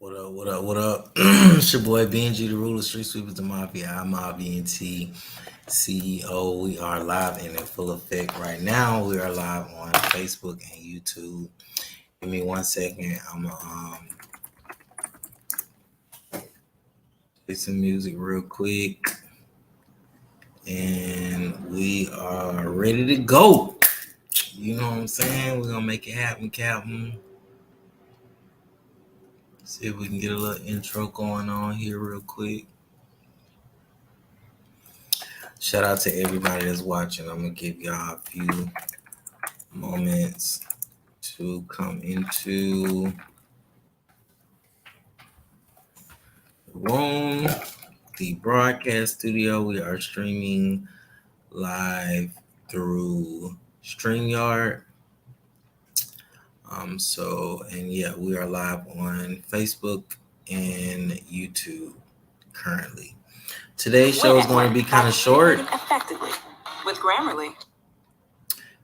What up, what up, what up? It's your boy Benji, the ruler, street sweepers, the mafia. I'm IBNT CEO. We are live and in full effect right now. We are live on Facebook and YouTube. Give me 1 second. I'm gonna play some music real quick, and we are ready to go. You know what I'm saying? We're gonna make it happen, Captain. See if we can get a little intro going on here real quick. Shout out to everybody that's watching. I'm gonna give y'all a few moments to come into the room, the broadcast studio. We are streaming live through StreamYard. We are live on Facebook and YouTube currently. Today's show is going to be kind of short. Effectively with Grammarly.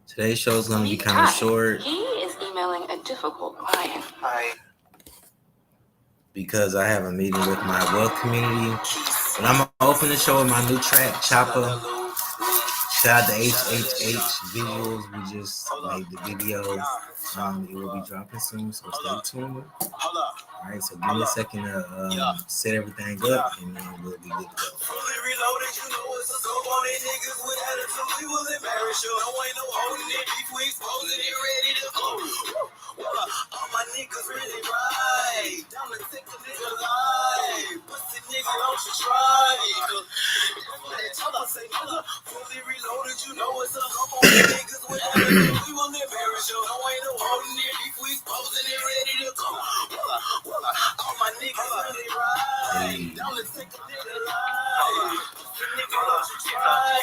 Today's show is going to be kind of short. He is emailing a difficult client. Hi. Because I have a meeting with my wealth community. And I'm going to open the show with my new track, Chopper. Shout out to HHH Visuals. We just made the video. It will be dropping soon, so stay tuned. Alright, so give me a second to set everything up, and then we'll be good to go. Fully reloaded, you know it's a scope on it. Niggas with attitude, we will embarrass you. No ain't no holding it, beef, we exposing it, ready to go. All my niggas really right. Down to take a nigga life. Pussy nigga, don't you try. Say, nigga, fully reloaded, you know it's a scope on it. Niggas with attitude, we will embarrass you. No ain't no holding it, beef, we exposing it, ready to go. All my niggas really right. Down to take a nigga life. Nigga, don't you try.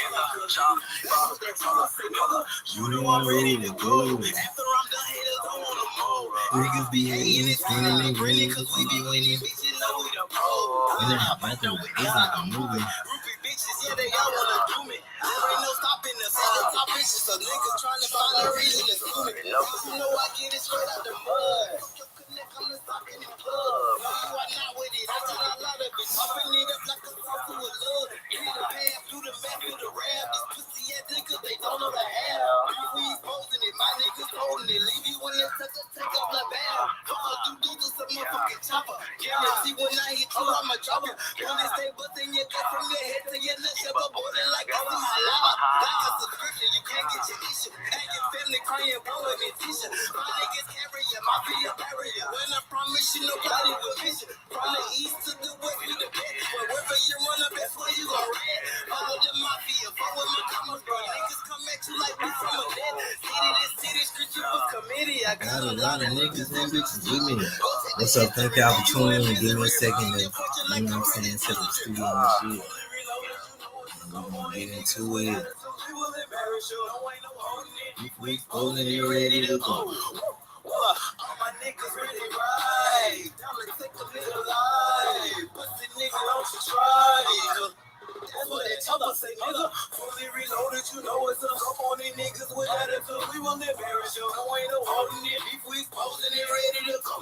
You know I'm ready to go. After I'm done, haters don't wanna mold. Niggas be hating and spinning and grinning, cause we be winning. Bitches know we the pro. When they're not right there with this, like I'm moving. Groupie bitches, yeah, they all wanna do me. There ain't no stopping us. All the top bitches, so niggas trying to find a reason to sue me. You know I get it straight out the mud. I'm the stock in the club. No, you are not with it. I got a lot of it. Popping it up like a sauce to a love. Hit the pass, do the math, do the rap. These pussy ass niggas, they don't know the half. We exposing it, my niggas holding it. Leave you when they take up the bag. Do some motherfucking chopper. Guarantee when I hit you, I'ma drop you. When they say busting your gut from your head to your nuts, you're boiling like I'm in my lava. Like a subscription, you can't get your issue. And your family crying, blowing and tissue. My niggas carry your mafia barrier. When I promise you, nobody will miss you. From the east to the west, we the best. Wherever you run up, that's where you gon' red. Follow the mafia, follow my commas, bro. Niggas come at you like we from a dead. City to city, street you was committee. I got a lot of niggas and bitches with me. What's up? Thank y'all for tuning in. Give me a second to, you know what I'm saying, set up the studio and shit. And we're gonna get into it. We holding it ready to go. All my niggas really right. Down to take a nigga life. Pussy nigga, don't you try. That's what they tell us, say nigga. Fully reloaded, you know it's a scope on these niggas with attitude. We will embarrass you. No ain't no holding it. Beef, we exposing it, ready to go.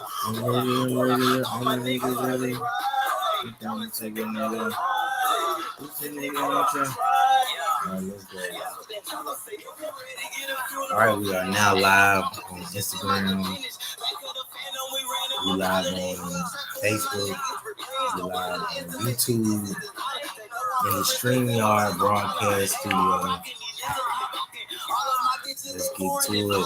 All my niggas really right. Down to take a nigga. Pussy nigga, don't you? Alright, let's go. Alright, we are now live on Instagram. We live on Facebook. We live on YouTube. In the StreamYard broadcast studio. Let's get to it.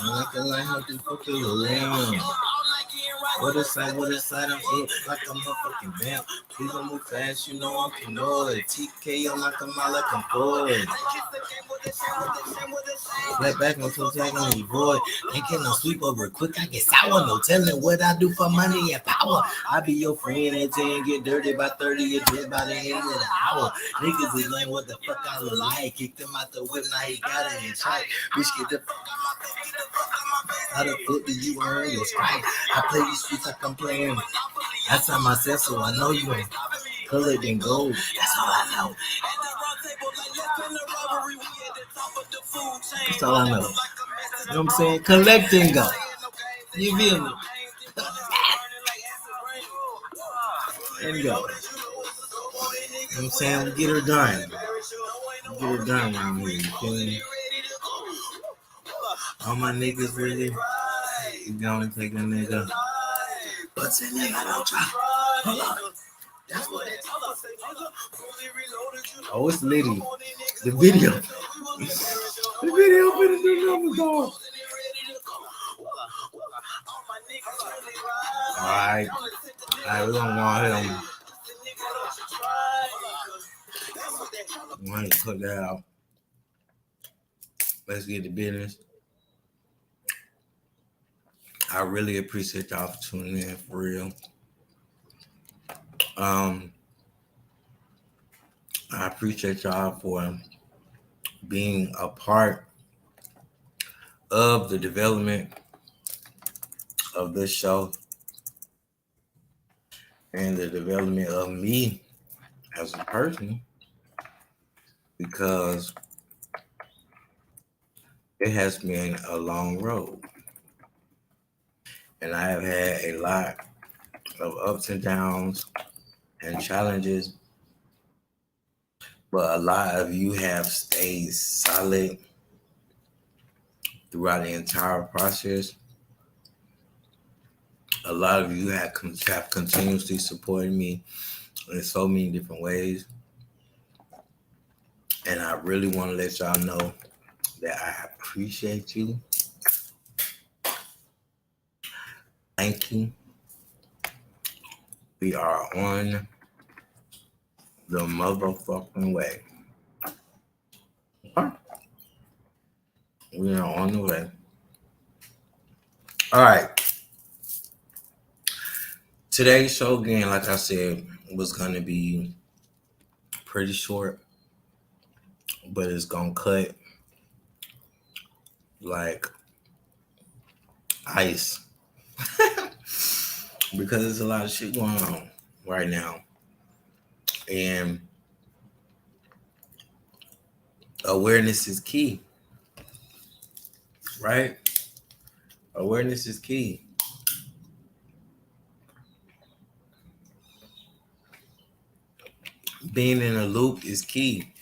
I'm like a light, how the fuck is around? What a sight, I'm up like I'm a fucking vamp. Please don't move fast, you know I'm Pinoy. TK, I'm like a mile like I'm bored. Flat back on some tag on the void. Ain't getting no sweep over quick, I get sour. No telling what I do for money and power. I be your friend at 10, get dirty by 30, you're dead by the end of the hour. Niggas is like, what the fuck I look like? Kicked him out the whip, now he got it in tight. Bitch, get the fuck out my face, get the fuck out my face. How the fuck do you earn your stripes? I play these streets like I'm playing. I tell myself, so I know you ain't colored in gold. That's all I know. That's all I know. You know what I'm saying? Collect and go. You feel me? There you go. You know what I'm saying? We get her done. Get her done around here. You feel me? All my niggas really, you gonna take a nigga. But say nigga, don't try. Hold on. That's what it is. Oh, it's Liddy. The video. The video for the new numbers, dog. Alright, we're gonna go ahead and want to cut that out. Let's get to business. I really appreciate y'all for tuning in, for real. I appreciate y'all for being a part of the development of this show and the development of me as a person, because it has been a long road and I have had a lot of ups and downs and challenges, but a lot of you have stayed solid throughout the entire process. A lot of you have continuously supported me in so many different ways. And I really want to let y'all know that I appreciate you. Thank you. We are on the motherfucking way. We are on the way. All right. Today's show, again, like I said, was going to be pretty short, but it's going to cut like ice because there's a lot of shit going on right now. And awareness is key, right? Awareness is key. Being in a loop is key.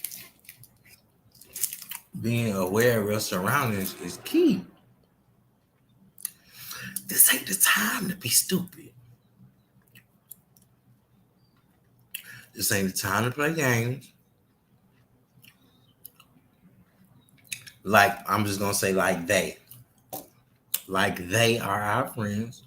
Being aware of your surroundings is key. This ain't the time to be stupid. This ain't the time to play games. Like, I'm just going to say like they. Like they are our friends.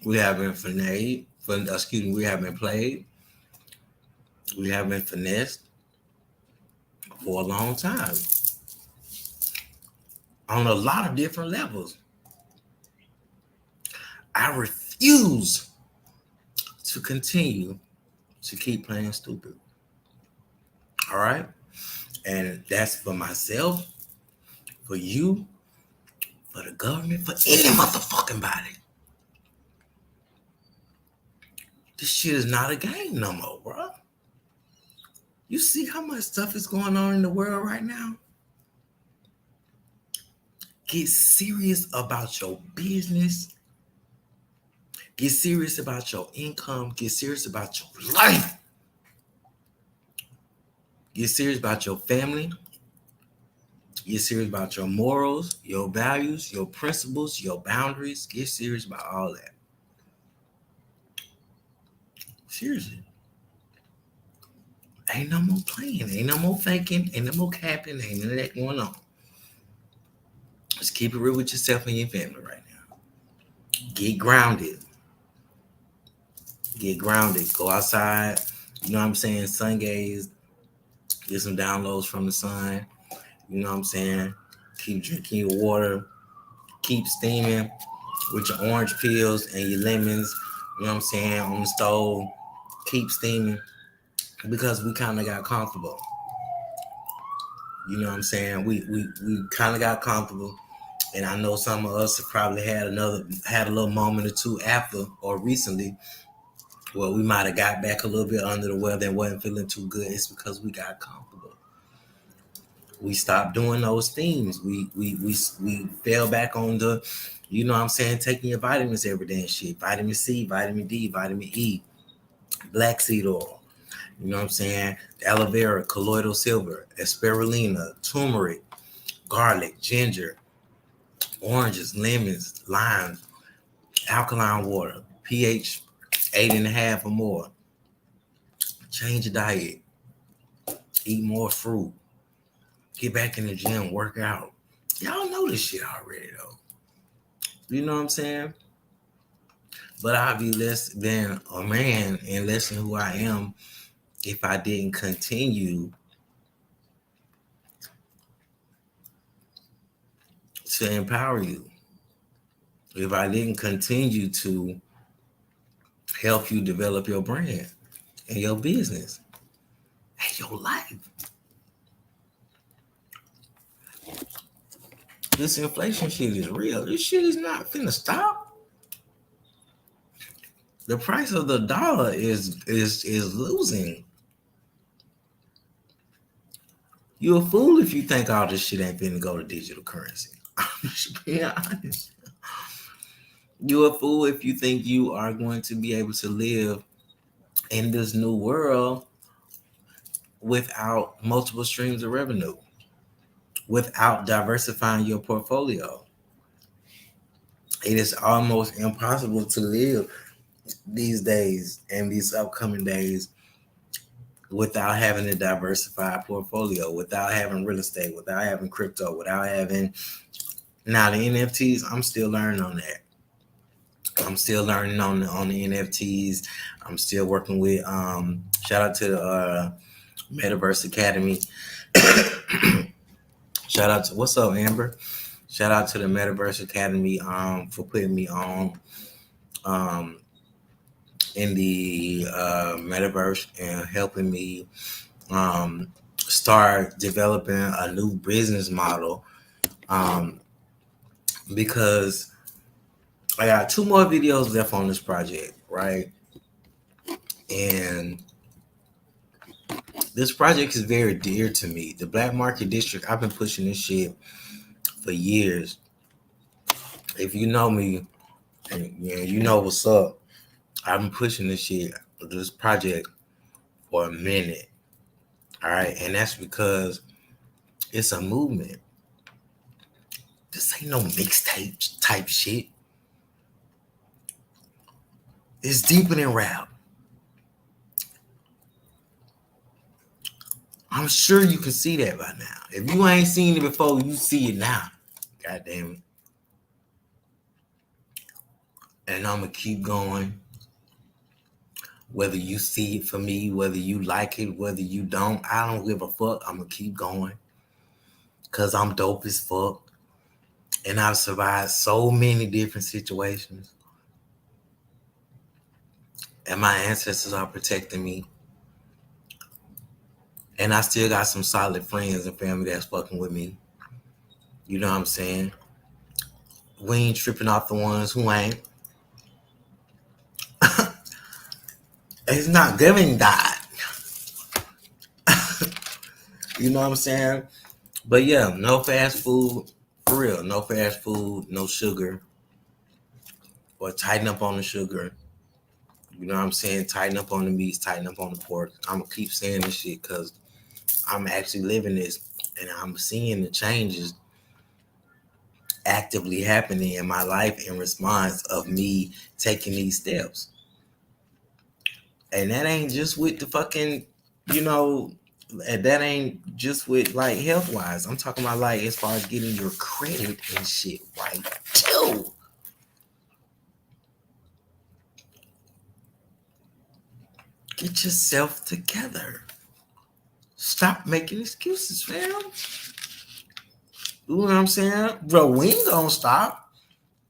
We haven't played. We haven't played. We haven't finessed for a long time. On a lot of different levels. I refuse to continue to keep playing stupid. All right? And that's for myself, for you, for the government, for any motherfucking body. This shit is not a game no more, bro. You see how much stuff is going on in the world right now? Get serious about your business. Get serious about your income. Get serious about your life. Get serious about your family. Get serious about your morals, your values, your principles, your boundaries. Get serious about all that. Seriously. Ain't no more playing. Ain't no more faking. Ain't no more capping. Ain't none of that going on. Just keep it real with yourself and your family right now. Get grounded. Get grounded. Go outside. You know what I'm saying? Sun gaze. Get some downloads from the sun. You know what I'm saying? Keep drinking your water. Keep steaming with your orange peels and your lemons. You know what I'm saying? On the stove. Keep steaming. Because we kind of got comfortable. You know what I'm saying? We kind of got comfortable. And I know some of us have probably had a little moment or two after or recently where we might have got back a little bit under the weather and wasn't feeling too good. It's because we got comfortable. We stopped doing those things. We fell back on the You know what I'm saying? Taking your vitamins every day and shit. Vitamin C, vitamin D, vitamin E, black seed oil. You know what I'm saying? Aloe vera, colloidal silver, spirulina, turmeric, garlic, ginger, oranges, lemons, limes, alkaline water, pH 8.5 or more. Change your diet. Eat more fruit. Get back in the gym, work out. Y'all know this shit already though. You know what I'm saying? But I'd be less than a man and less than who I am if I didn't continue to empower you. If I didn't continue to help you develop your brand and your business and your life. This inflation shit is real. This shit is not finna stop. The price of the dollar is losing. You a fool if you think all this shit ain't finna go to digital currency. I'm just being honest. You a fool if you think you are going to be able to live in this new world without multiple streams of revenue, without diversifying your portfolio. It is almost impossible to live these days and these upcoming days without having a diversified portfolio, without having real estate, without having crypto, without having now the NFTs. I'm still learning on that. I'm still learning on the NFTs. I'm still working with shout out to the Metaverse Academy. Shout out to what's up, Amber? Shout out to the Metaverse Academy for putting me on in the metaverse and helping me start developing a new business model because I got 2 more videos left on this project, right? And this project is very dear to me. The Black Market District, I've been pushing this shit for years. If you know me, and you know what's up, I've been pushing this project for a minute. All right. And that's because it's a movement. This ain't no mixtape type shit. It's deeper than rap. I'm sure you can see that by now. If you ain't seen it before, you see it now. God damn it. And I'm going to keep going. Whether you see it for me, whether you like it, whether you don't, I don't give a fuck. I'm going to keep going. Because I'm dope as fuck. And I've survived so many different situations. And my ancestors are protecting me. And I still got some solid friends and family that's fucking with me. You know what I'm saying? We ain't tripping off the ones who ain't. It's not giving that. You know what I'm saying? But yeah, no fast food. For real, no fast food, no sugar. Or tighten up on the sugar. You know what I'm saying? Tighten up on the meats, tighten up on the pork. I'm going to keep saying this shit because I'm actually living this. And I'm seeing the changes actively happening in my life in response of me taking these steps. And that ain't just with the fucking, that ain't just with like health wise. I'm talking about like as far as getting your credit and shit right too. Get yourself together. Stop making excuses, fam. You know what I'm saying? Bro, we ain't gonna stop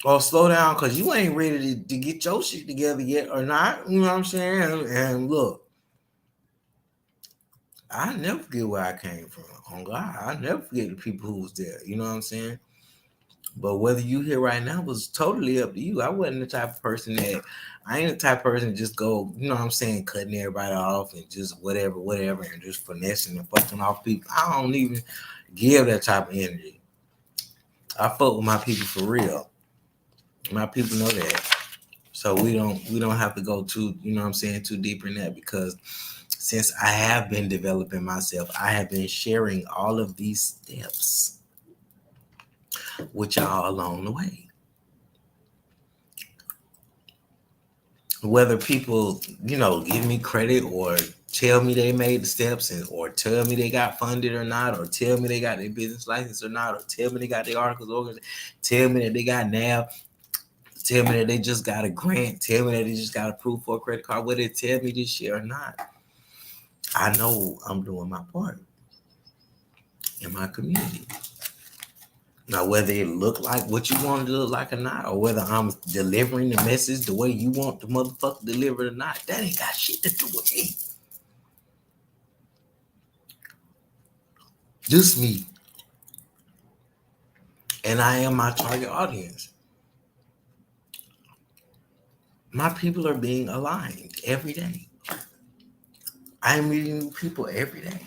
or slow down because you ain't ready to get your shit together yet or not. You know what I'm saying? And look, I never forget where I came from. On God, I never forget the people who was there. You know what I'm saying? But whether you here right now was totally up to you. I wasn't the type of person I ain't the type of person to just go, you know what I'm saying, cutting everybody off and just whatever, and just finessing and fucking off people. I don't even give that type of energy. I fuck with my people for real. My people know that. So we don't have to go too, too deep in that, because since I have been developing myself, I have been sharing all of these steps with y'all along the way. Whether people, give me credit or tell me they made the steps, or tell me they got funded or not, or tell me they got their business license or not, or tell me they got their articles organized, tell me that they got NAB, tell me that they just got a grant, tell me that they just got approved for a credit card, whether they tell me this shit or not, I know I'm doing my part in my community. Now, whether it look like what you want it to look like or not, or whether I'm delivering the message the way you want the motherfucker delivered or not, that ain't got shit to do with me. Just me. And I am my target audience. My people are being aligned every day. I'm meeting new people every day.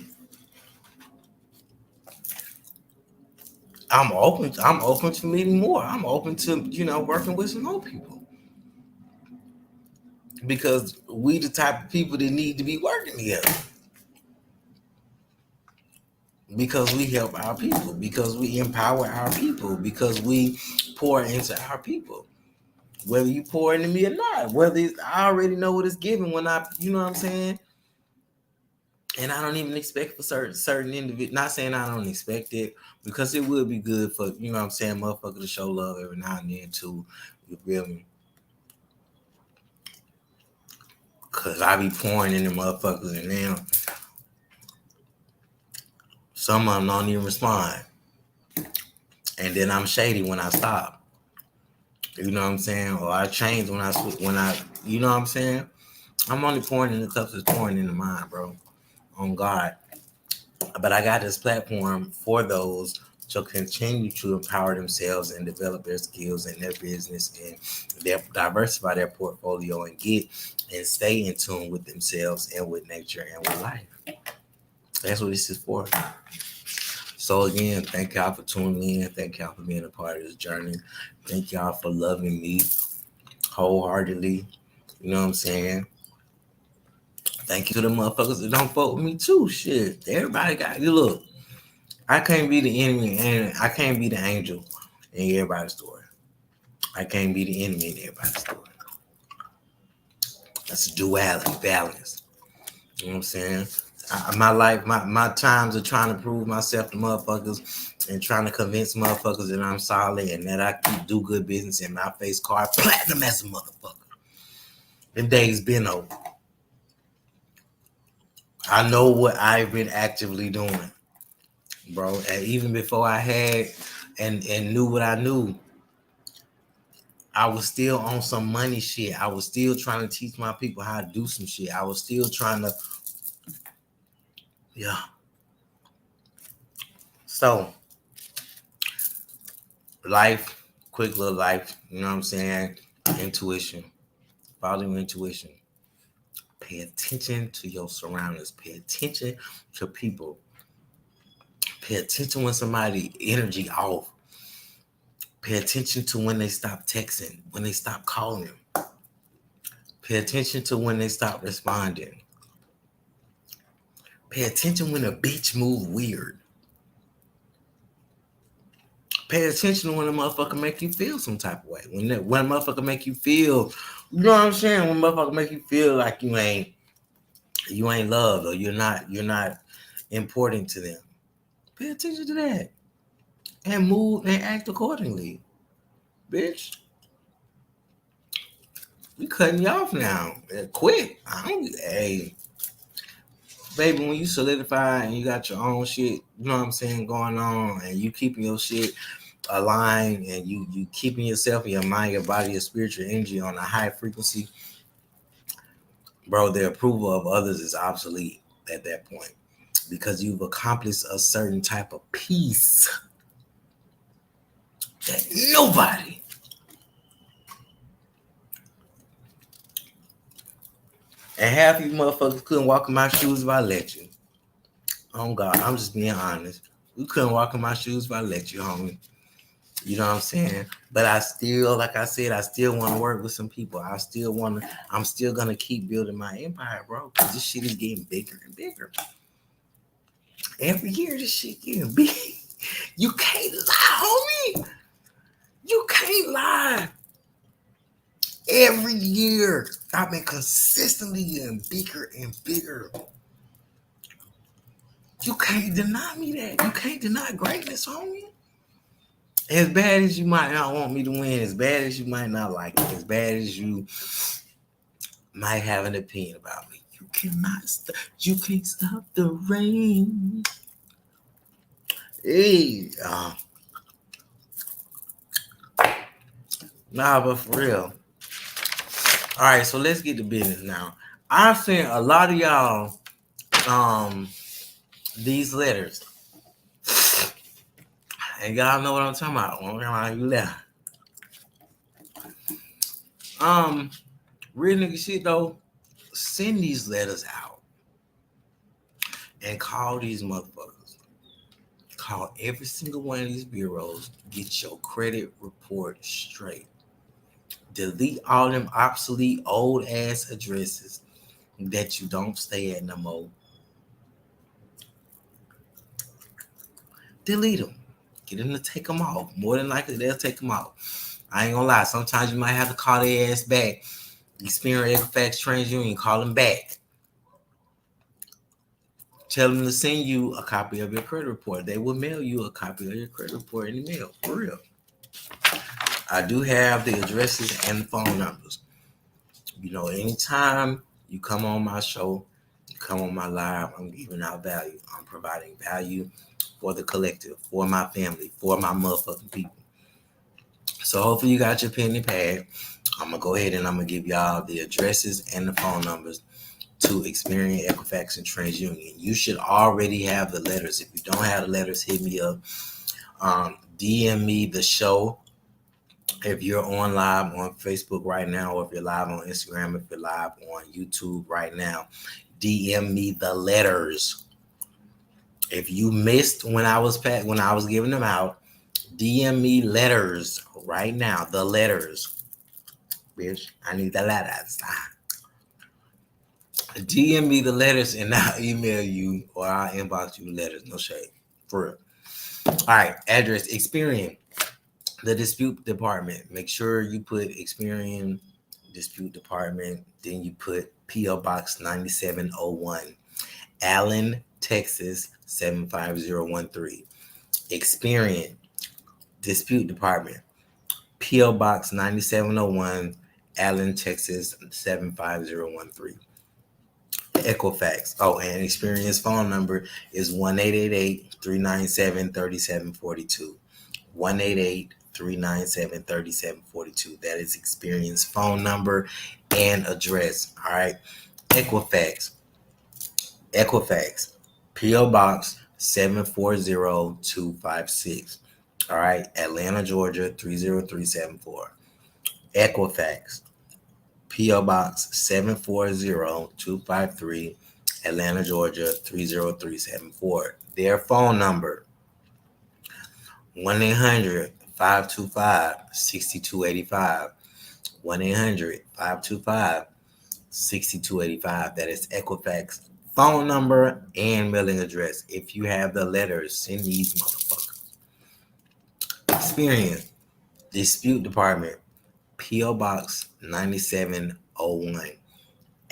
I'm open to meeting more. I'm open to, working with some more people. Because we the type of people that need to be working together. Because we help our people, because we empower our people, because we pour into our people. Whether you pour into me or not, I already know what it's giving when I, you know what I'm saying? And I don't even expect for certain individuals. Not saying I don't expect it, because it would be good for, motherfucker to show love every now and then too. You feel me? Cause I be pouring in the motherfuckers, and then some of them don't even respond. And then I'm shady when I stop. You know what I'm saying? Or I change when I, you know what I'm saying? I'm only pouring in the cups that's pouring in the mind, bro. On God. But I got this platform for those to continue to empower themselves and develop their skills in their business, and diversify their portfolio, and get and stay in tune with themselves and with nature and with life. That's what this is for. So again, thank y'all for tuning in. Thank y'all for being a part of this journey. Thank y'all for loving me wholeheartedly. You know what I'm saying? Thank you to the motherfuckers that don't fuck with me too. Shit. Everybody got you. Look, I can't be the enemy and I can't be the angel in everybody's story. I can't be the enemy in everybody's story. That's a duality, balance. You know what I'm saying? My life, my times of trying to prove myself to motherfuckers and trying to convince motherfuckers that I'm solid and that I keep do good business in my face card platinum as a motherfucker. Them days been over. I know what I've been actively doing, bro. And even before I had and knew what I knew, I was still on some money shit. I was still trying to teach my people how to do some shit. I was still trying to, yeah. So, life, quick little life, you know what I'm saying? Intuition. Follow your intuition. Pay attention to your surroundings. Pay attention to people. Pay attention when somebody energy off. Pay attention to when they stop texting, when they stop calling. Pay attention to when they stop responding. Pay attention when a bitch move weird. Pay attention to when a motherfucker make you feel some type of way. When a motherfucker make you feel, you know what I'm saying? When a motherfucker make you feel like you ain't loved, or you're not important to them. Pay attention to that. And move and act accordingly. Bitch. We cutting you off now. Quick. Hey. Baby, when you solidify and you got your own shit, you know what I'm saying, going on, and you keeping your shit aligned, and you keeping yourself, your mind, your body, your spiritual energy on a high frequency, bro, the approval of others is obsolete at that point, because you've accomplished a certain type of peace that nobody and half you motherfuckers couldn't walk in my shoes if I let you. Oh God, I'm just being honest. You couldn't walk in my shoes if I let you, homie. You know what I'm saying? But I still, like I said, I still want to work with some people. I'm still gonna keep building my empire, bro. Cause this shit is getting bigger and bigger. Every year this shit getting big. You can't lie, homie. You can't lie. Every year I've been consistently getting bigger and bigger. You can't deny me that. You can't deny greatness, homie. As bad as you might not want me to win, as bad as you might not like it, as bad as you might have an opinion about me, you cannot stop. You can't stop the rain. Hey, nah, but for real. All right, so let's get to business now. I've sent a lot of y'all these letters. And y'all know what I'm talking about. You left. Real nigga shit though, send these letters out and call these motherfuckers. Call every single one of these bureaus. Get your credit report straight. Delete all them obsolete old ass addresses that you don't stay at no more. Delete them. Get them to take them off. More than likely, they'll take them off. I ain't gonna lie. Sometimes you might have to call their ass back. Experian, Equifax, TransUnion, call them back. Tell them to send you a copy of your credit report. They will mail you a copy of your credit report in the mail. For real. I do have the addresses and the phone numbers. You know, anytime you come on my show, you come on my live, I'm giving out value. I'm providing value for the collective, for my family, for my motherfucking people. So hopefully you got your pen and pad. I'm going to go ahead and I'm going to give y'all the addresses and the phone numbers to Experian, Equifax, and TransUnion. You should already have the letters. If you don't have the letters, hit me up. DM me the show. If you're on live on Facebook right now, or if you're live on Instagram, if you're live on YouTube right now, DM me the letters. If you missed when I was giving them out, DM me letters right now. The letters, bitch. I need the letters. DM me the letters and I'll email you or I'll inbox you letters. No shade. For real. All right. Address, Experian. The dispute department. Make sure you put Experian dispute department. Then you put P.O. Box 9701. Allen, Texas 75013. Experian dispute department. P.O. Box 9701. Allen, Texas 75013. Equifax. Oh, and Experian's phone number is 1-888-397-3742. 1-888-397-3742. That is Experian's phone number and address. All right. Equifax. P.O. Box 740256. All right. Atlanta, Georgia 30374. Equifax. P.O. Box 740253, Atlanta, Georgia 30374. Their phone number 1-800-525-6285. 1-800-525-6285. That is Equifax phone number and mailing address. If you have the letters, send these motherfuckers. Experian dispute department. P.O. Box 9701,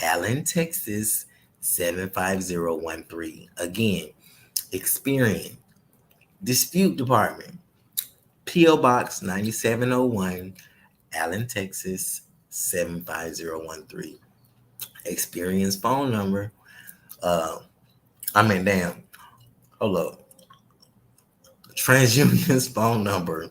Allen, Texas 75013. Again, Experian dispute department. P.O. Box 9701, Allen, Texas 75013. Experian's phone number. Hold up. TransUnion's phone number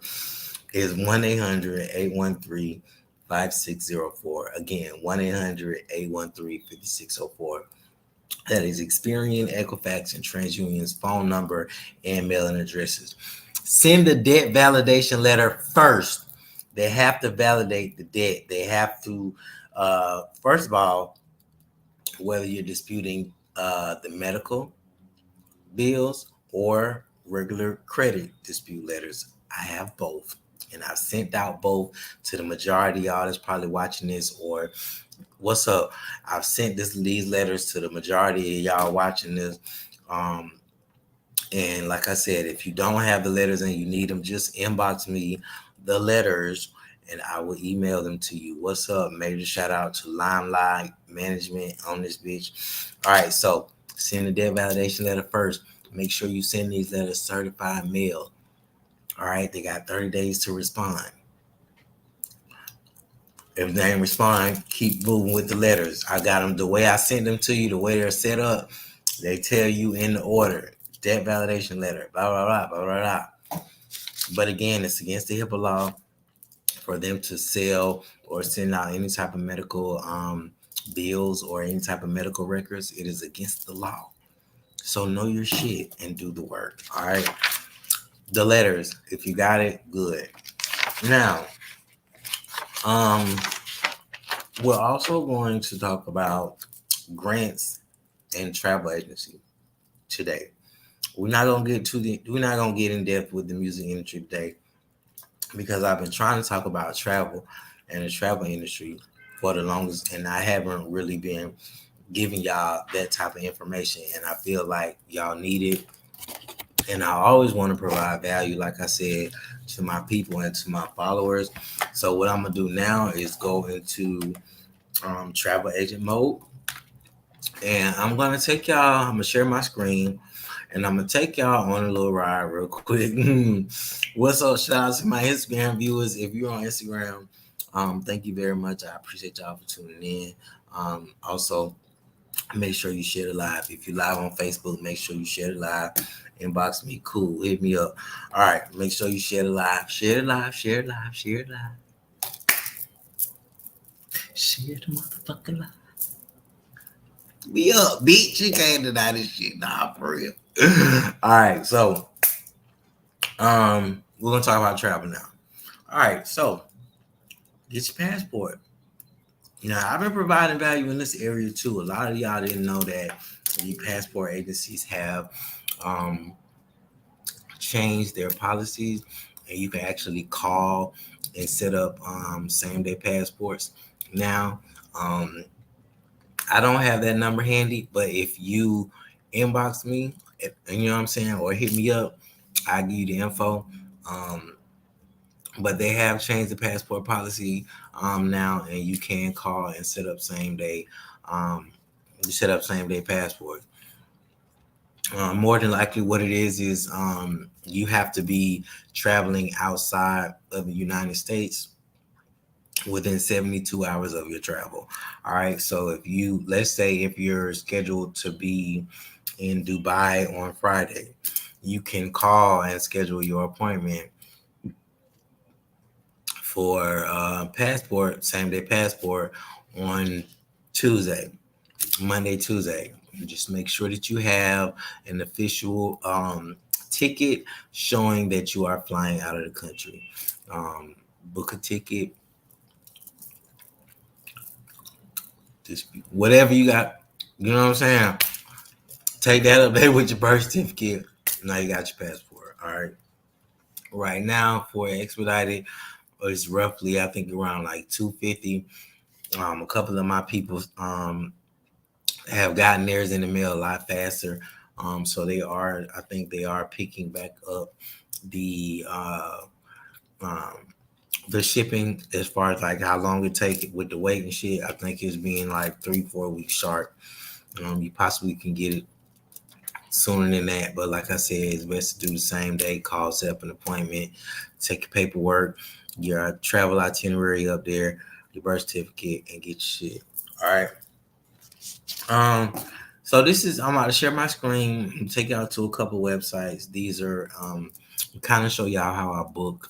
is 1-800-813-5604. Again, 1-800-813-5604. That is Experian, Equifax, and TransUnion's phone number and mailing addresses. Send the debt validation letter first. They have to validate the debt. They have to, first of all, whether you're disputing the medical bills or regular credit dispute letters, I have both. And I've sent out both to the majority of y'all that's probably watching this, or what's up? I've sent these letters to the majority of y'all watching this. And like I said, if you don't have the letters and you need them, just inbox me the letters and I will email them to you. What's up? Major shout out to Limelight Management on this bitch. All right, so send the debt validation letter first. Make sure you send these letters certified mail. All right, they got 30 days to respond. If they ain't respond, keep moving with the letters. I got them the way I sent them to you, the way they're set up. They tell you in the order, debt validation letter, blah, blah, blah, blah, blah, blah. But again, it's against the HIPAA law for them to sell or send out any type of medical bills or any type of medical records. It is against the law. So know your shit and do the work. All right. The letters, if you got it, good. Now, we're also going to talk about grants and travel agency today. We're not gonna get in depth with the music industry today because I've been trying to talk about travel and the travel industry for the longest, and I haven't really been giving y'all that type of information, and I feel like y'all need it. And I always want to provide value, like I said, to my people and to my followers. So what I'm gonna do now is go into travel agent mode, and I'm gonna share my screen, and I'm gonna take y'all on a little ride real quick. What's up? Shout out to my Instagram viewers. If you're on Instagram, thank you very much. I appreciate y'all for tuning in. Also, make sure you share the live. If you're live on Facebook, make sure you share the live. Inbox me, cool. Hit me up. All right, make sure you share the live. Share the live. Share the live. Share the live. Share the motherfucking live. We up, bitch. You can't deny this shit. Nah, for real. All right, so we're gonna talk about travel now. All right, so get your passport. Now, I've been providing value in this area too. A lot of y'all didn't know that the passport agencies have changed their policies, and you can actually call and set up same-day passports. Now, I don't have that number handy, but if you inbox me, you know what I'm saying, or hit me up, I'll give you the info. But they have changed the passport policy now, and you can call and set up same day. You set up same day passport. More than likely, what it is you have to be traveling outside of the United States within 72 hours of your travel. All right. So let's say if you're scheduled to be in Dubai on Friday, you can call and schedule your appointment for same day passport on Monday, Tuesday. Just make sure that you have an official ticket showing that you are flying out of the country. Book a ticket. Just whatever you got, you know what I'm saying? Take that up there with your birth certificate. Now you got your passport. All right. Right now for expedited, it's roughly, I think, around like $250. A couple of my people have gotten theirs in the mail a lot faster. So I think they are picking back up the shipping as far as like how long it take with the weight and shit. I think it's being like 3-4 weeks sharp. You possibly can get it sooner than that, but like I said, it's best to do the same day. Call, set up an appointment, take your paperwork, your travel itinerary up there, your birth certificate, and get your shit. All right. So I'm about to share my screen, take y'all to a couple websites. These are kind of show y'all how I book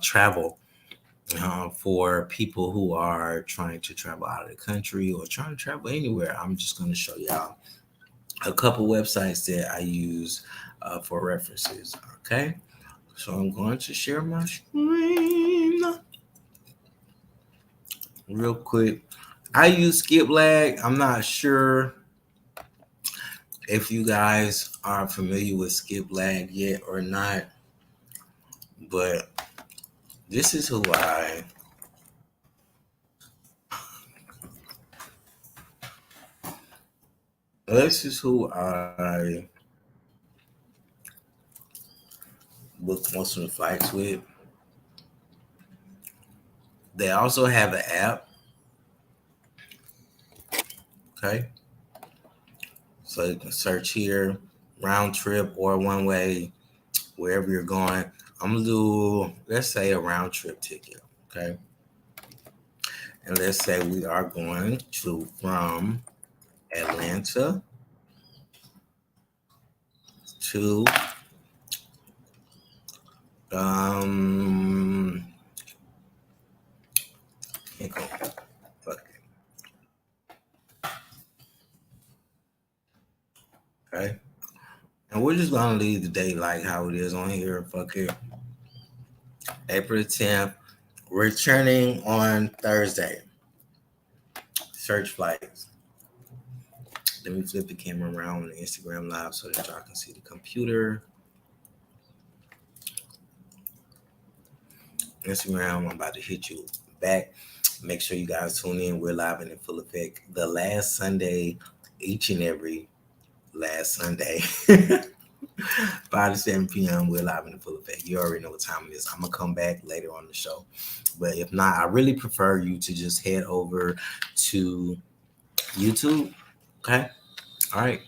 travel for people who are trying to travel out of the country or trying to travel anywhere. I'm just going to show y'all a couple websites that I use for references. Okay, so I'm going to share my screen real quick. I use Skiplag. I'm not sure if you guys are familiar with Skiplag yet or not, but This is who I booked most of the flights with. They also have an app. Okay. So you can search here, round trip or one way, wherever you're going. I'm gonna do, let's say, a round trip ticket. Okay. And let's say we are going to from Atlanta to can't go. Fuck it. Okay. And we're just gonna leave the date like how it is on here. Fuck it. April 10th. Returning on Thursday. Search flights. Let me flip the camera around on the Instagram live so that y'all can see the computer. Instagram, I'm about to hit you back. Make sure you guys tune in. We're live and in full effect. The last Sunday, each and every last Sunday, 5 to 7 p.m. We're live and in full effect. You already know what time it is. I'm gonna come back later on the show. But if not, I really prefer you to just head over to YouTube. Okay. All right.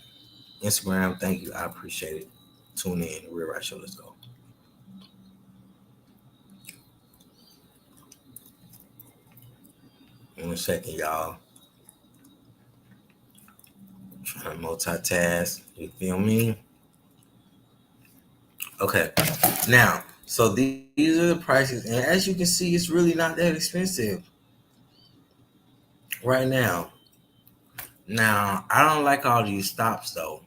Instagram, thank you. I appreciate it. Tune in. Real Right Show. Let's go. In a second, y'all. I'm trying to multitask. You feel me? Okay. Now, so these are the prices. And as you can see, it's really not that expensive right now. Now, I don't like all these stops, though.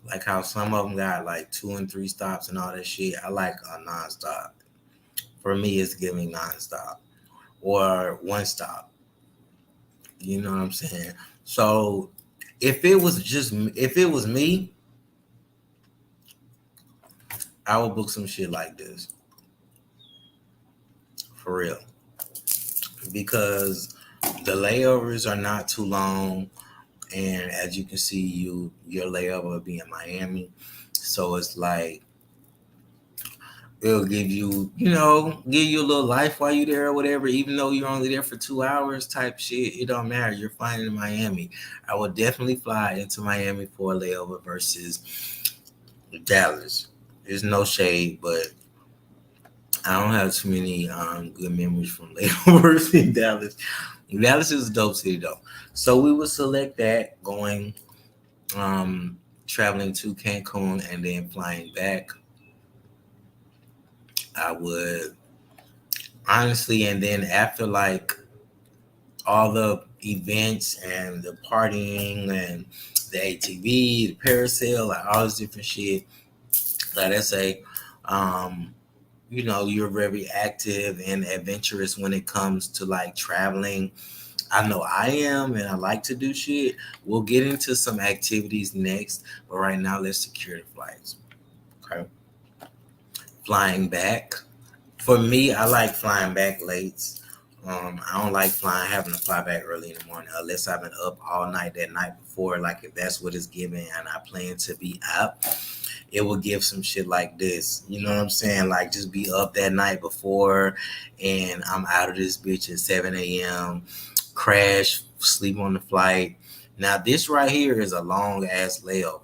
Like how some of them got like 2 and 3 stops and all that shit. I like a nonstop. For me, it's giving nonstop or one stop. You know what I'm saying? So if it was me, I would book some shit like this. For real. Because the layovers are not too long. And as you can see, your layover will be in Miami. So it's like it'll give you a little life while you're there or whatever, even though you're only there for 2 hours type shit. It don't matter. You're flying in Miami. I would definitely fly into Miami for a layover versus Dallas. There's no shade, but I don't have too many good memories from layovers in Dallas. Dallas is a dope city though. So we would select that going traveling to Cancun and then flying back. I would honestly, and then after like all the events and the partying and the ATV, the parasail, like all this different shit, like I say, you're very active and adventurous when it comes to like traveling. I know I am, and I like to do shit. We'll get into some activities next, but right now let's secure the flights. Okay. Flying back. For me, I like flying back late. I don't like having to fly back early in the morning unless I've been up all night that night before. Like if that's what it's giving and I plan to be up, it will give some shit like this. You know what I'm saying? Like just be up that night before and I'm out of this bitch at 7 a.m. Crash, sleep on the flight. Now this right here is a long ass layover.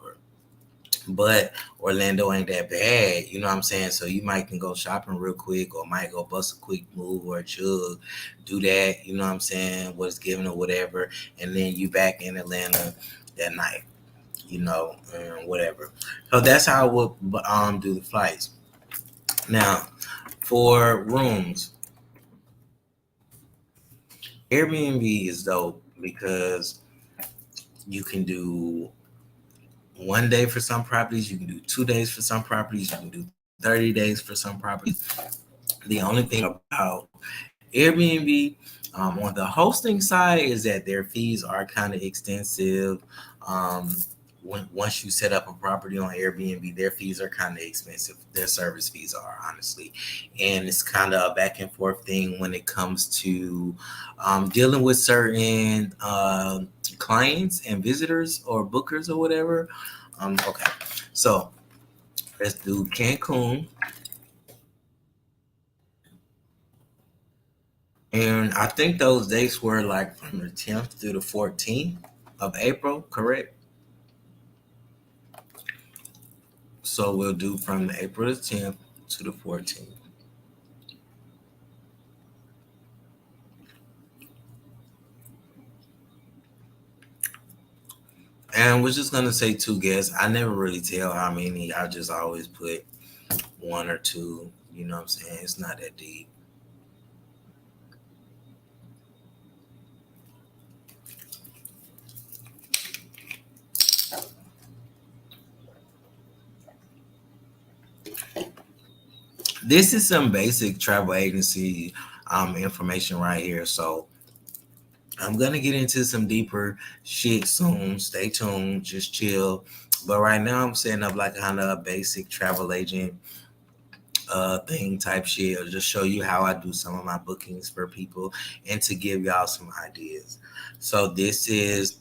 But Orlando ain't that bad, you know what I'm saying? So you might can go shopping real quick or might go bust a quick move or a chug, do that, you know what I'm saying, what's given or whatever, and then you back in Atlanta that night, whatever. So that's how I would do the flights. Now, for rooms, Airbnb is dope because you can do 1 day for some properties, you can do 2 days for some properties, you can do 30 days for some properties. The only thing about Airbnb on the hosting side is that their fees are kind of extensive. once you set up a property on Airbnb, their fees are kind of expensive. Their service fees are, honestly, and it's kind of a back and forth thing when it comes to dealing with certain clients and visitors or bookers or whatever. Okay, so let's do Cancun, and I think those dates were like from the 10th through the 14th of April, correct? So we'll do from the April the 10th to the 14th. And we're just gonna say two guests. I never really tell how many. I just always put one or two. You know what I'm saying? It's not that deep. This is some basic travel agency information right here. So I'm gonna get into some deeper shit soon. Stay tuned, just chill. But right now I'm setting up like kind of a basic travel agent thing type shit, or just show you how I do some of my bookings for people and to give y'all some ideas. So this is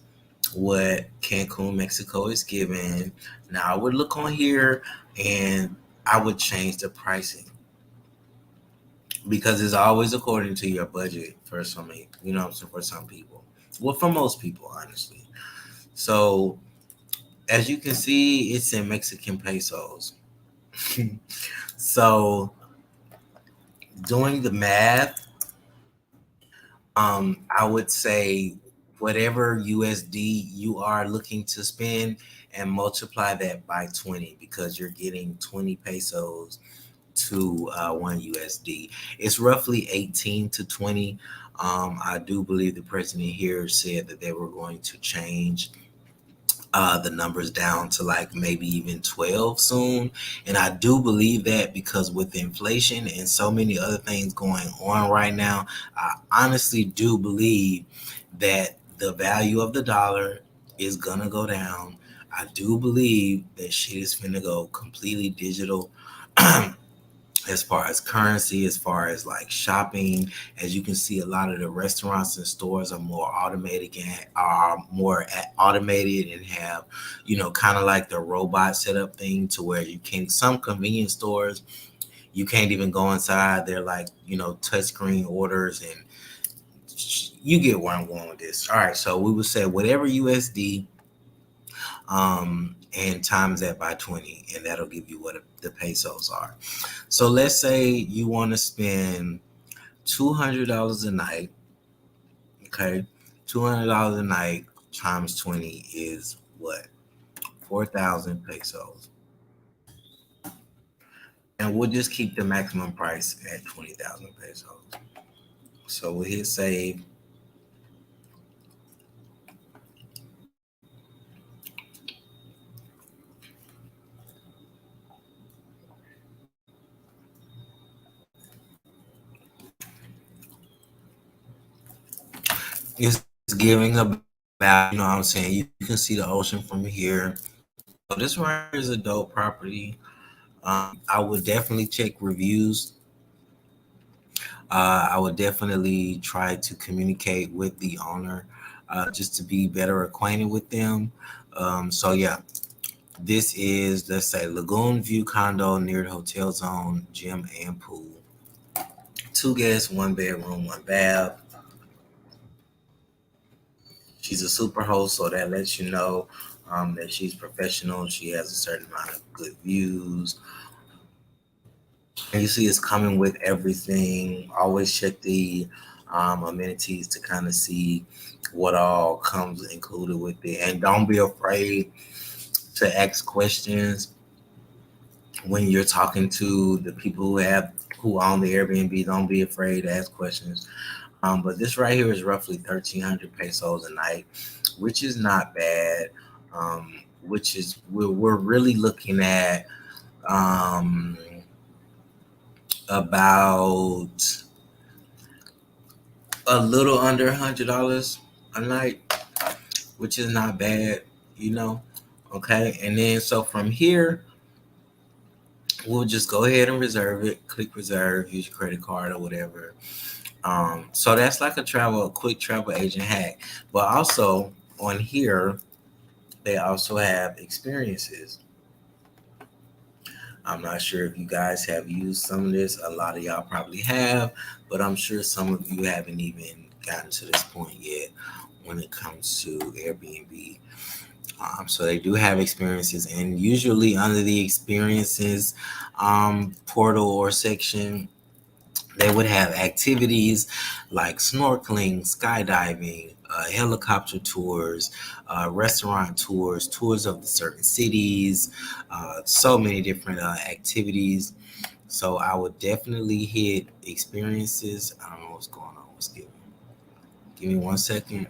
what Cancun, Mexico is giving. Now I would look on here and I would change the pricing because it's always according to your budget for some, you know what I'm saying, for some people. Well, for most people, honestly. So as you can see, it's in Mexican pesos. So doing the math, I would say whatever USD you are looking to spend and multiply that by 20 because you're getting 20 pesos to 1 USD. It's roughly 18 to 20. I do believe the president here said that they were going to change the numbers down to like maybe even 12 soon. And I do believe that because with inflation and so many other things going on right now, I honestly do believe that the value of the dollar is gonna go down. I do believe that shit is finna go completely digital. As far as currency, as far as like shopping, as you can see, a lot of the restaurants and stores are more automated and are more automated and have, you know, kind of like the robot setup thing to where you can, some convenience stores, you can't even go inside. They're like, you know, touchscreen orders and you get where I'm going with this. All right. So we would say whatever USD and times that by 20, and that'll give you what the pesos are. So let's say you want to spend $200 a night. Okay, $200 a night times 20 is what? 4,000 pesos. And we'll just keep the maximum price at 20,000 pesos. So we'll hit save. It's giving about, you know what I'm saying? You can see the ocean from here. So this right here is a dope property. I would definitely check reviews. I would definitely try to communicate with the owner just to be better acquainted with them. So yeah, this is, let's say, Lagoon View condo near the hotel zone, gym and pool. Two guests, one bedroom, one bath. She's a super host, so that lets you know that she's professional. She has a certain amount of good views. And you see, it's coming with everything. Always check the amenities to kind of see what all comes included with it. And don't be afraid to ask questions when you're talking to the people who own the Airbnb. Don't be afraid to ask questions. But this right here is roughly 1,300 pesos a night, which is not bad. Which is we're really looking at about a little under $100 a night, which is not bad, you know. Okay, and then so from here, we'll just go ahead and reserve it. Click reserve, use your credit card or whatever. So that's like a quick travel agent hack. But also on here, they also have experiences. I'm not sure if you guys have used some of this. A lot of y'all probably have, but I'm sure some of you haven't even gotten to this point yet when it comes to Airbnb. So they do have experiences, and usually under the experiences portal or section, they would have activities like snorkeling, skydiving, helicopter tours, restaurant tours, tours of the certain cities, so many different activities. So I would definitely hit experiences. I don't know what's going on. Let's give me 1 second.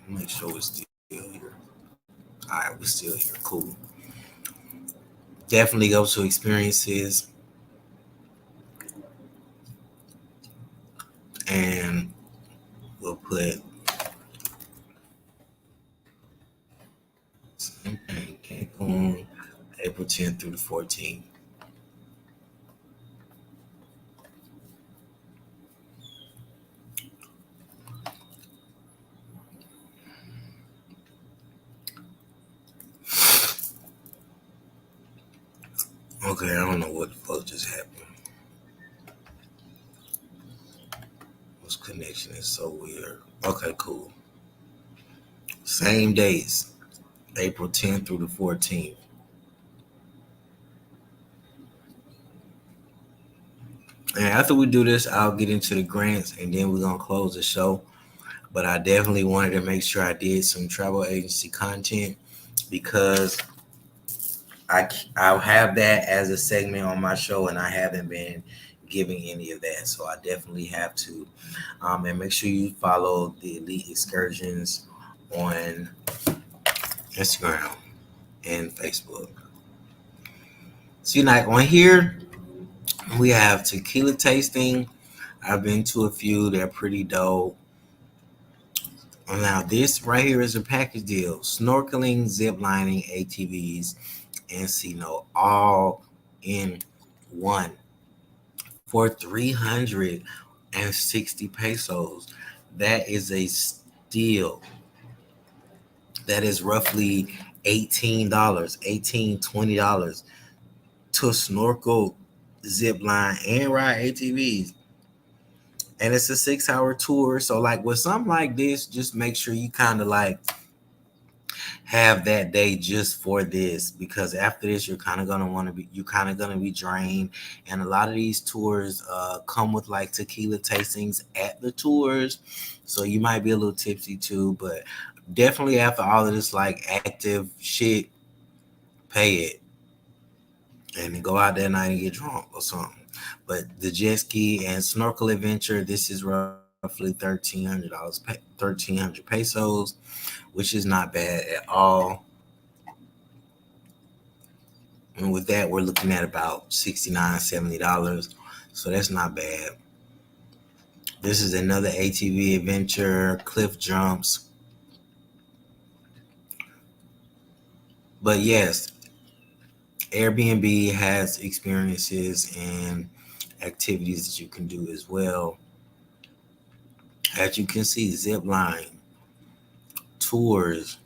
Make sure we're still here. All right, we're still here. Cool. Definitely go to experiences and we'll put Cancun, April 10th through the 14th. Okay, I don't know what the fuck just happened. This connection is so weird. Okay, cool. Same days, April 10th through the 14th. And after we do this, I'll get into the grants and then we're going to close the show. But I definitely wanted to make sure I did some travel agency content because I'll have that as a segment on my show, and I haven't been giving any of that, so I definitely have to. And make sure you follow the Elite Excursions on Instagram and Facebook. See, like on here, we have tequila tasting. I've been to a few; they're pretty dope. Now, this right here is a package deal: snorkeling, zip lining, ATVs, and Cino all in one for 360 pesos. That is a steal. That is roughly $18, 18, $20 to snorkel, zip line, and ride ATVs. And it's a 6 hour tour. So, like with something like this, just make sure you kind of like have that day just for this, because after this you're kind of gonna be drained. And a lot of these tours come with like tequila tastings at the tours, so you might be a little tipsy too. But definitely after all of this like active shit, pay it and then go out that night and get drunk or something. But the jet ski and snorkel adventure, this is roughly $1,300, 1,300 pesos, which is not bad at all. And with that, we're looking at about $69, $70. So that's not bad. This is another ATV adventure, cliff jumps. But yes, Airbnb has experiences and activities that you can do as well. As you can see, zip line, tours.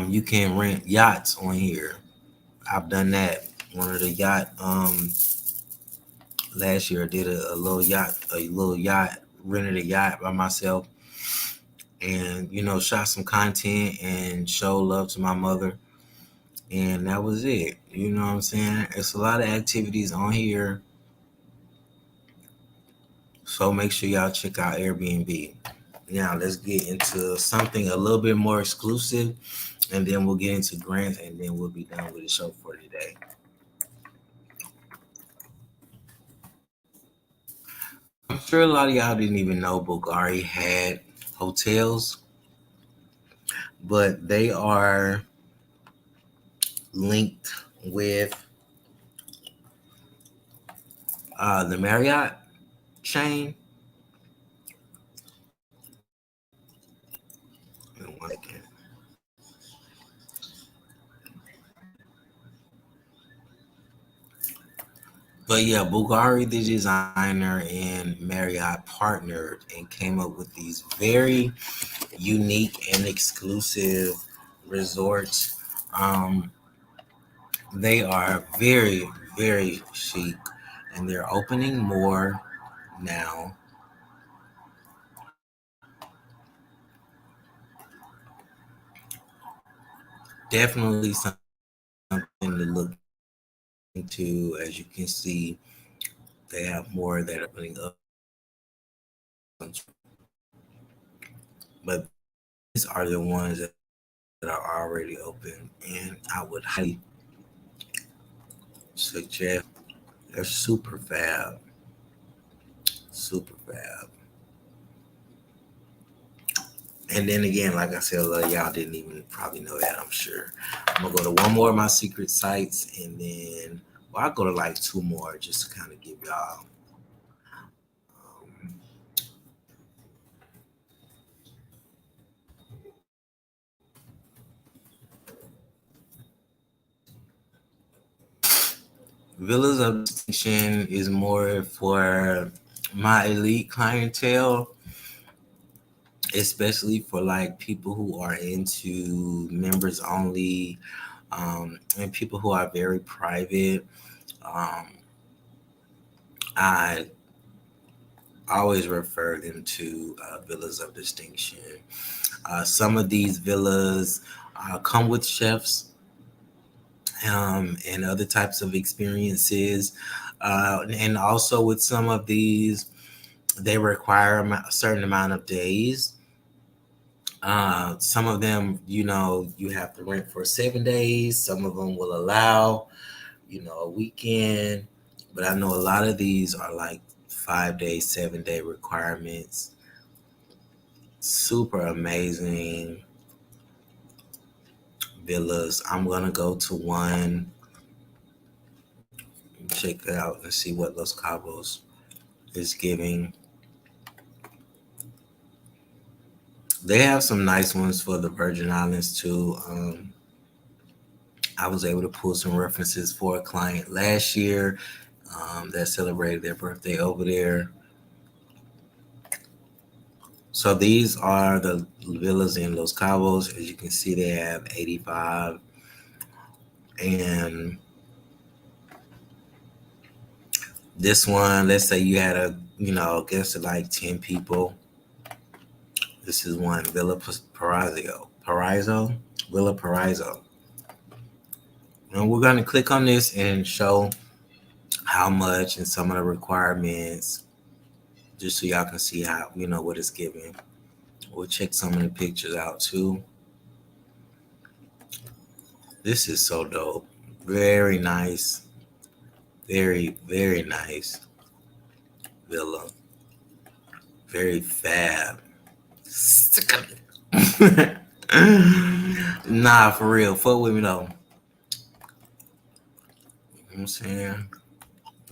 You can rent yachts on here. I've done that. One of the yacht last year I did a little yacht, rented a yacht by myself, and shot some content and show love to my mother, and that was it. You know what I'm saying? It's a lot of activities on here, so make sure y'all check out Airbnb. Now let's get into something a little bit more exclusive, and then we'll get into grants, and then we'll be done with the show for today. I'm sure a lot of y'all didn't even know Bulgari had hotels, but they are linked with the Marriott chain. One second. But yeah, Bulgari, the designer, and Marriott partnered and came up with these very unique and exclusive resorts. Um, they are very, very chic, and they're opening more now. Definitely something to look into. As you can see, they have more that are opening up country. But these are the ones that are already open, and I would highly suggest. They're super fab, super fab. And then again, like I said, y'all didn't even probably know that. I'm sure. I'm gonna go to one more of my secret sites, and then well, I'll go to like two more just to kind of give y'all. Um, Villas of Distinction is more for my elite clientele, especially for like people who are into members only, and people who are very private. Um, I always refer them to villas of distinction. Some of these villas come with chefs and other types of experiences. And also with some of these, they require a certain amount of days. Some of them, you have to rent for 7 days. Some of them will allow, a weekend. But I know a lot of these are like 5 day, 7 day requirements. Super amazing villas. I'm gonna go to one and check it out and see what Los Cabos is giving. They have some nice ones for the Virgin Islands too. I was able to pull some references for a client last year that celebrated their birthday over there. So these are the villas in Los Cabos. As you can see, they have 85, and this one, let's say you had guess like 10 people. This is one Villa Villa Paraiso. And we're going to click on this and show how much and some of the requirements, just so y'all can see how, what it's giving. We'll check some of the pictures out too. This is so dope. Very nice. Very, very nice villa. Very fab. Nah, for real. Fuck with me though. You know what I'm saying?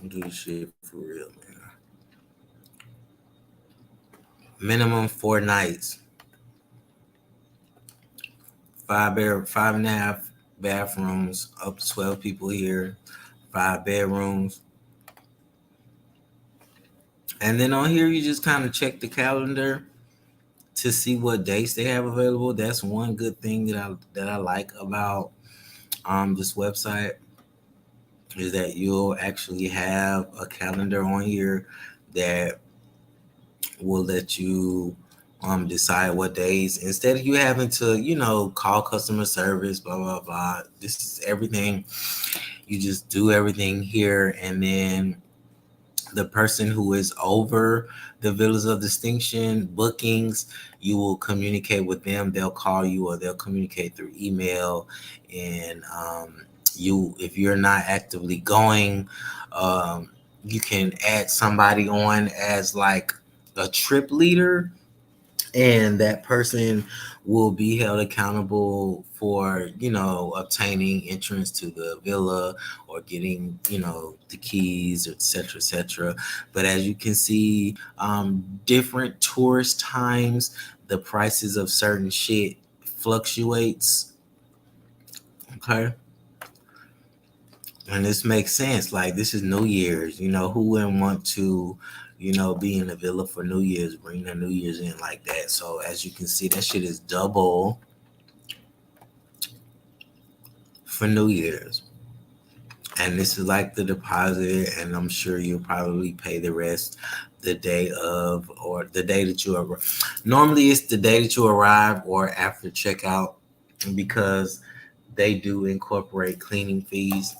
Do this shit for real, man. Minimum 4 nights. 5.5 bathrooms, up to 12 people here, 5 bedrooms. And then on here, you just kind of check the calendar to see what dates they have available. That's one good thing that I like about this website, is that you'll actually have a calendar on here that will let you decide what days, instead of you having to call customer service, blah blah blah. This is everything. You just do everything here, and then the person who is over the villas of distinction bookings, you will communicate with them. They'll call you or they'll communicate through email. And if you're not actively going, you can add somebody on as like a trip leader, and that person will be held accountable for obtaining entrance to the villa or getting the keys, etc., etc. But as you can see, different tourist times, the prices of certain shit fluctuates. Okay, And this makes sense. Like, this is New Year's. Who wouldn't want to, be in the villa for New Year's, bring their New Year's in like that. So as you can see, that shit is double for New Year's. And this is like the deposit, and I'm sure you'll probably pay the rest the day of, or the day that you arrive. Normally it's the day that you arrive or after checkout, because they do incorporate cleaning fees.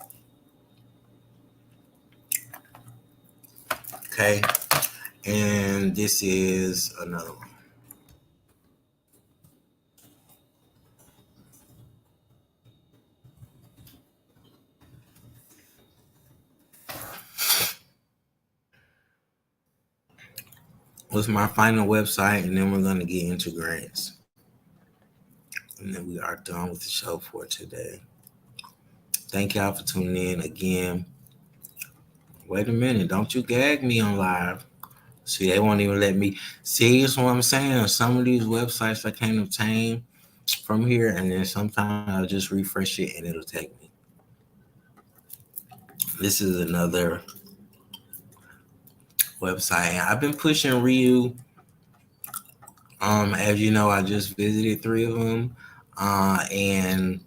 Okay. And this is another one. What's my final website, and then we're going to get into grants. And then we are done with the show for today. Thank y'all for tuning in again. Wait a minute. Don't you gag me on live. See, they won't even let me. See, that's what I'm saying. Some of these websites I can't obtain from here, and then sometimes I'll just refresh it and it'll take me. This is another website. I've been pushing Ryu. As you know, I just visited 3 of them. And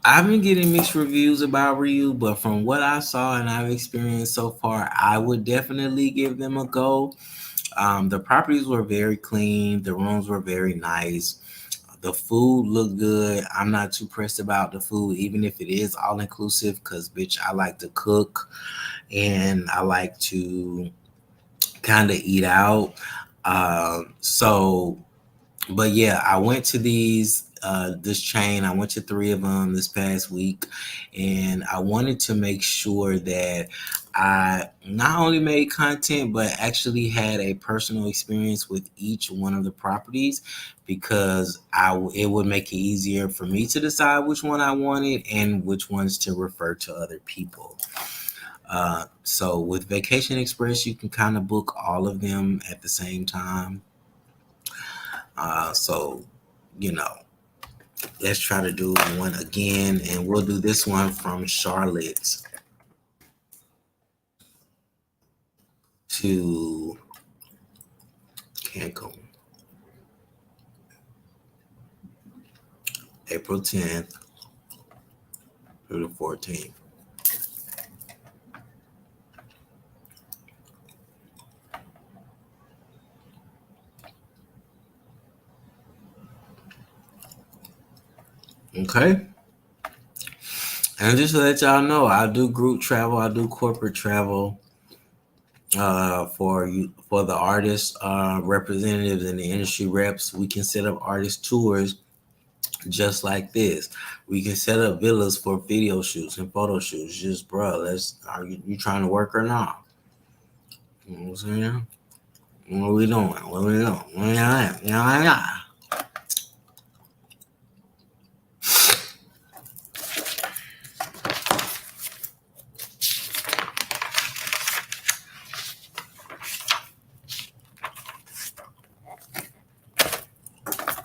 I've been getting mixed reviews about Ryu, but from what I saw and I've experienced so far, I would definitely give them a go. The properties were very clean. The rooms were very nice. The food looked good. I'm not too pressed about the food, even if it is all inclusive, because, bitch, I like to cook and I like to kind of eat out. But yeah, I went to this chain. I went to 3 of them this past week, and I wanted to make sure that I not only made content, but actually had a personal experience with each one of the properties, because it would make it easier for me to decide which one I wanted and which ones to refer to other people. So with Vacation Express, you can kind of book all of them at the same time. So, let's try to do one again, and we'll do this one from Charlotte to Cancun, April 10th through the 14th. Okay. And just to let y'all know, I do group travel, I do corporate travel for the artists, representatives, and the industry reps. We can set up artist tours just like this. We can set up villas for video shoots and photo shoots. Just, bro, are you trying to work or not? You know what I'm saying? What we doing? What we doing? Yeah.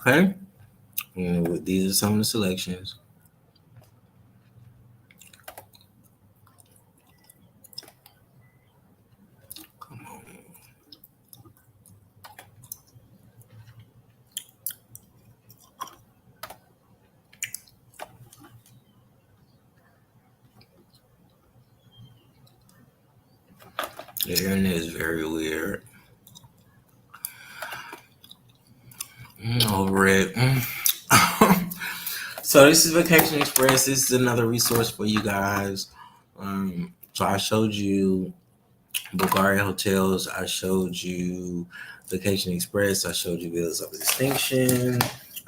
Okay. And these are some of the selections. Come on. The internet is very weird. Over it. So this is Vacation Express. This is another resource for you guys. So I showed you Bulgaria Hotels. I showed you Vacation Express. I showed you Villas of Distinction.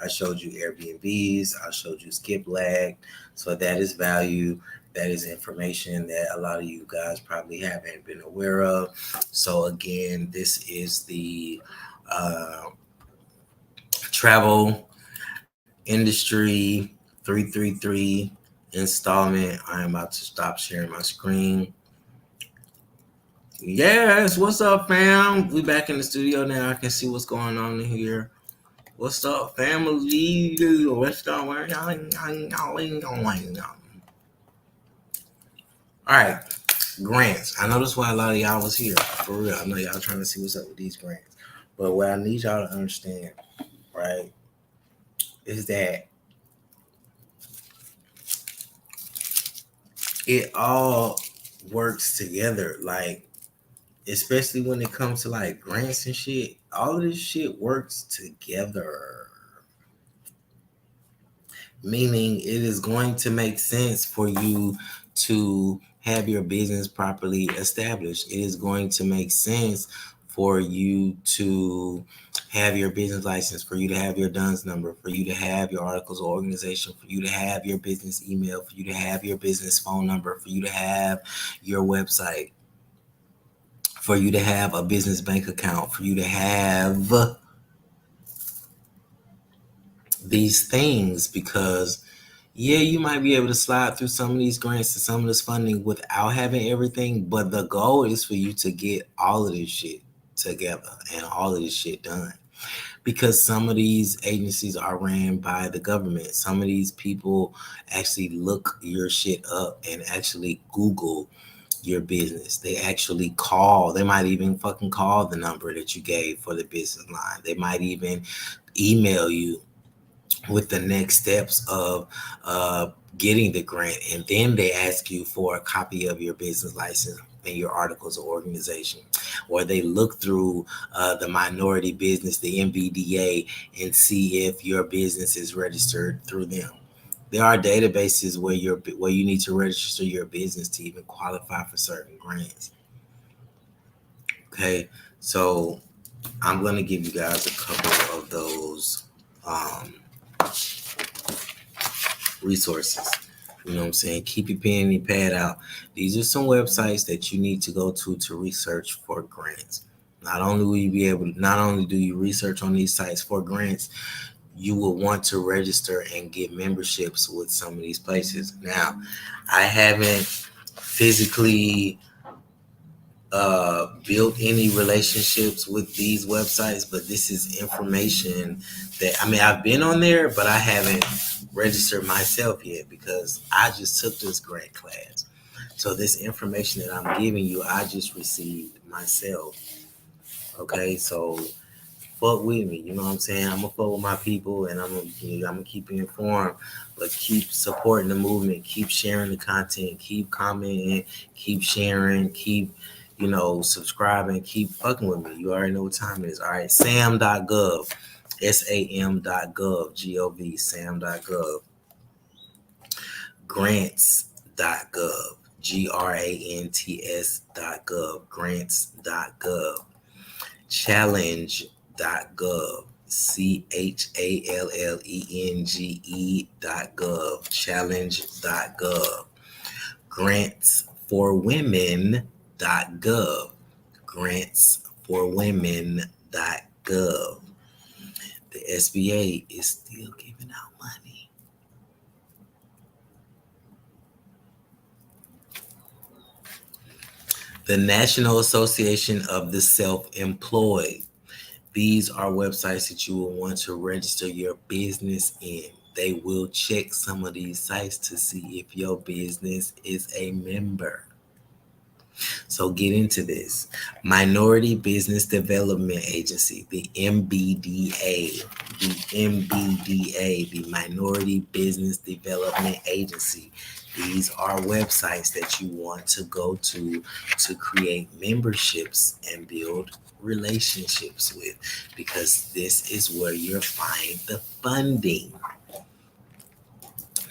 I showed you Airbnbs. I showed you Skip Lag. So that is value. That is information that a lot of you guys probably haven't been aware of. So again, this is the travel industry 333 installment. I am about to stop sharing my screen. Yes, what's up, fam? We back in the studio now. I can see what's going on in here. What's up, family? What's up? All right, grants. I know that's why a lot of y'all was here. For real. I know y'all trying to see what's up with these grants. But what I need y'all to understand, right, is that it all works together. Like, especially when it comes to like grants and shit, all of this shit works together. Meaning it is going to make sense for you to have your business properly established. It is going to make sense for you to have your business license, for you to have your DUNS number, for you to have your articles of organization, for you to have your business email, for you to have your business phone number, for you to have your website, for you to have a business bank account, for you to have these things. Because yeah, you might be able to slide through some of these grants and some of this funding without having everything, but the goal is for you to get all of this shit together and all of this shit done. Because some of these agencies are ran by the government. Some of these people actually look your shit up and actually Google your business. They actually call. They might even fucking call the number that you gave for the business line. They might even email you with the next steps of getting the grant, and then they ask you for a copy of your business license and your articles of organization, or they look through the minority business, the MBDA, and see if your business is registered through them. There are databases where you need to register your business to even qualify for certain grants. Okay, so I'm gonna give you guys a couple of those resources. You know what I'm saying? Keep your pen and your pad out. These are some websites that you need to go to research for grants. Not only do you research on these sites for grants, you will want to register and get memberships with some of these places. Now, I haven't physically built any relationships with these websites, but this is information that, I mean, I've been on there, but I haven't registered myself yet because I just took this grant class. So this information that I'm giving you, I just received myself. Okay, so fuck with me, you know what I'm saying? I'm gonna fuck with my people, and I'm gonna keep you informed, but keep supporting the movement, keep sharing the content, keep commenting, keep sharing, keep subscribing, keep fucking with me. You already know what time it is. All right, sam.gov, sam.gov, G-O-V, sam.gov, grants.gov, grants.gov, grants.gov, challenge.gov, challenge.gov, challenge.gov, grantsforwomen.gov, grantsforwomen.gov. The SBA is still giving out money. The National Association of the Self-Employed. These are websites that you will want to register your business in. They will check some of these sites to see if your business is a member. So get into this. Minority Business Development Agency, the MBDA, the Minority Business Development Agency. These are websites that you want to go to create memberships and build relationships with, because this is where you'll find the funding.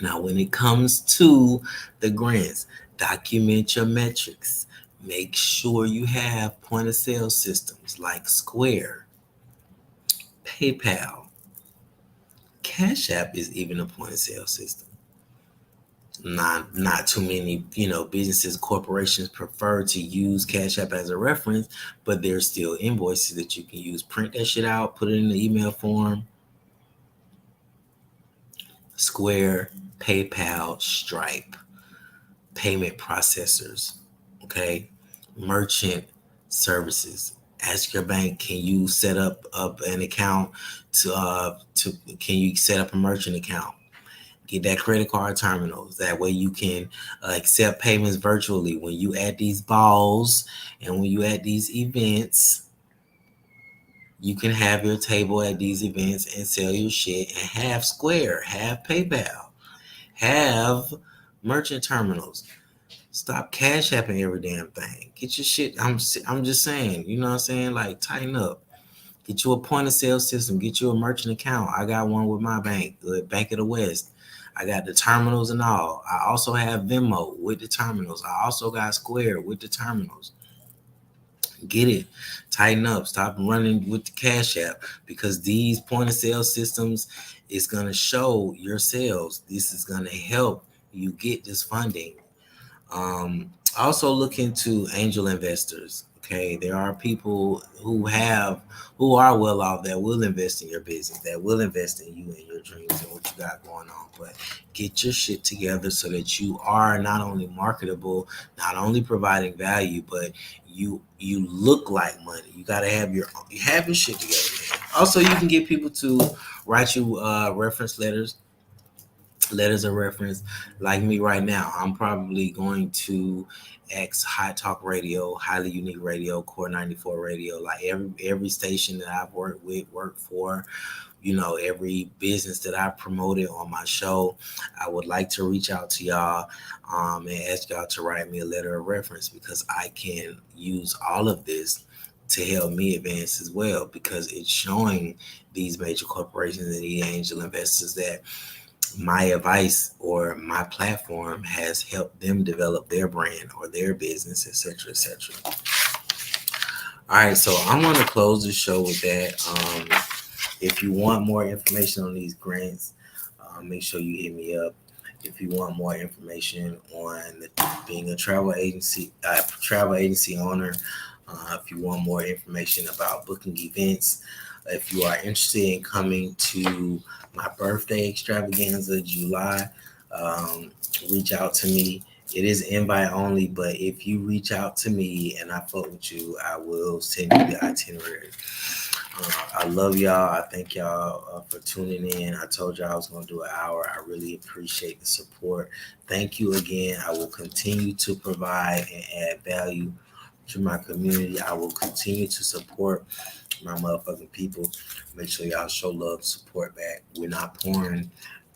Now, when it comes to the grants, document your metrics. Make sure you have point of sale systems like Square, PayPal, Cash App is even a point of sale system. Not too many, businesses, corporations prefer to use Cash App as a reference, but there's still invoices that you can use. Print that shit out, put it in the email form. Square, PayPal, Stripe, payment processors, okay? Merchant services. Ask your bank, can you set up an account can you set up a merchant account? Get that credit card terminals. That way you can accept payments virtually when you at these balls and when you at these events. You can have your table at these events and sell your shit and have Square, have PayPal, have merchant terminals. Stop cash apping every damn thing. Get your shit. I'm just saying, you know what I'm saying? Like tighten up. Get you a point of sale system. Get you a merchant account. I got one with my bank, Bank of the West. I got the terminals and all. I also have Venmo with the terminals. I also got Square with the terminals. Get it. Tighten up. Stop running with the Cash App because these point of sale systems is going to show your sales. This is going to help you get this funding. Also look into angel investors. Okay, there are people who are well off that will invest in your business, that will invest in you and your dreams and what you got going on. But get your shit together so that you are not only marketable, not only providing value, but you look like money. You gotta have your shit together, man. Also, you can get people to write you reference letters of reference. Like me right now, I'm probably going to X High Talk Radio, Highly Unique Radio, Core 94 Radio, like every station that I've worked for, you know, every business that I promoted on my show. I would like to reach out to y'all and ask y'all to write me a letter of reference because I can use all of this to help me advance as well, because it's showing these major corporations and the angel investors that my advice or my platform has helped them develop their brand or their business, etc., etc. All right, so I'm going to close the show with that. If you want more information on these grants, make sure you hit me up. If you want more information on being a travel agency owner, if you want more information about booking events, if you are interested in coming to my birthday extravaganza, July, reach out to me. It is invite only, but if you reach out to me and I fuck with you, I will send you the itinerary. I love y'all. I thank y'all for tuning in. I told y'all I was going to do an hour. I really appreciate the support. Thank you again. I will continue to provide and add value to my community. I will continue to support my motherfucking people. Make sure y'all show love, support back. We're not pouring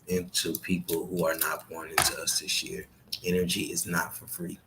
into people who are not pouring into us this year. Energy is not for free.